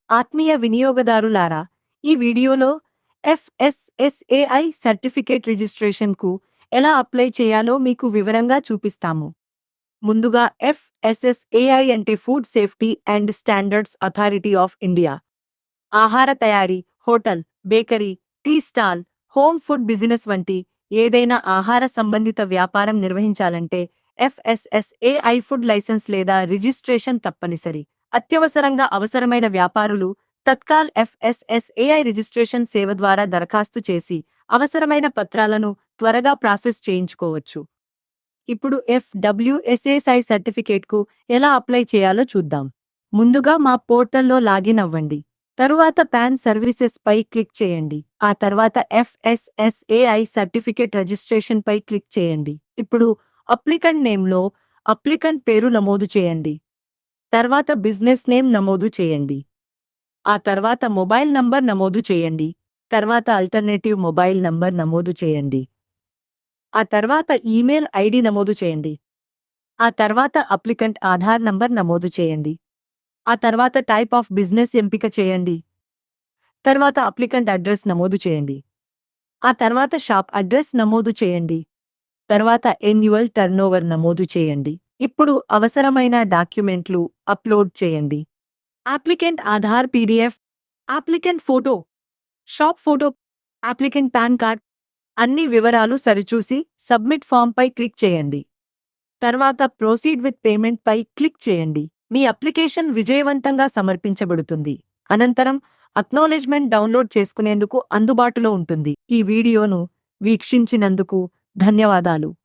ఆత్మీయ వినియోగదారులారా, ఈ వీడియోలో FSSAI సర్టిఫికేట్ రిజిస్ట్రేషన్‌కు ఎలా అప్లై చేయాలో మీకు వివరంగా చూపిస్తాము. ముందుగా FSSAI అంటే food safety and standards authority of India. ఆహార తయారీ, hotel, bakery, tea stall, home food business వంటి ఏదైనా ఆహార సంబంధిత వ్యాపారం నిర్వహించాలంటే FSSAI ఫుడ్ లైసెన్స్ లేదా రిజిస్ట్రేషన్ తప్పనిసరి. అత్యవసరంగా అవసరమైన వ్యాపారులు తత్కాల్ FSSAI రిజిస్ట్రేషన్ సేవ ద్వారా దరఖాస్తు చేసి అవసరమైన పత్రాలను త్వరగా ప్రాసెస్ చేయించుకోవచ్చు. ఇప్పుడు FWSAI సర్టిఫికేట్‌కు ఎలా అప్లై చేయాలో చూద్దాం. ముందుగా మా పోర్టల్లో లాగిన్ అవ్వండి. తరువాత పాన్ సర్వీసెస్ పై క్లిక్ చేయండి. ఆ తర్వాత FSSAI సర్టిఫికేట్ రిజిస్ట్రేషన్ పై క్లిక్ చేయండి. ఇప్పుడు అప్లికెంట్ నేమ్‌లో అప్లికెంట్ పేరు నమోదు చేయండి. తర్వాత బిజినెస్ నేమ్ నమోదు చేయండి. ఆ తర్వాత మొబైల్ నంబర్ నమోదు చేయండి. తర్వాత ఆల్టర్నేటివ్ మొబైల్ నంబర్ నమోదు చేయండి. ఆ తర్వాత ఈమెయిల్ ఐడి నమోదు చేయండి. ఆ తర్వాత అప్లికెంట్ ఆధార్ నంబర్ నమోదు చేయండి. ఆ తర్వాత టైప్ ఆఫ్ బిజినెస్ ఎంపిక చేయండి. తర్వాత అప్లికెంట్ అడ్రస్ నమోదు చేయండి. ఆ తర్వాత షాప్ అడ్రస్ నమోదు చేయండి. తర్వాత ఎన్యువల్ టర్నోవర్ నమోదు చేయండి. ఇప్పుడు అవసరమైన డాక్యుమెంట్లు అప్లోడ్ చేయండి. Applicant Aadhaar PDF, applicant photo, shop photo, applicant PAN card అన్ని వివరాలు సరిచూసి సబ్మిట్ ఫామ్ పై క్లిక్ చేయండి. తర్వాత ప్రొసీడ్ విత్ పేమెంట్ పై క్లిక్ చేయండి. మీ అప్లికేషన్ విజయవంతంగా సమర్పించబడుతుంది. అనంతరం అక్నాలెడ్జ్‌మెంట్ డౌన్లోడ్ చేసుకునేందుకు అందుబాటులో ఉంటుంది. ఈ వీడియోను వీక్షించినందుకు ధన్యవాదాలు.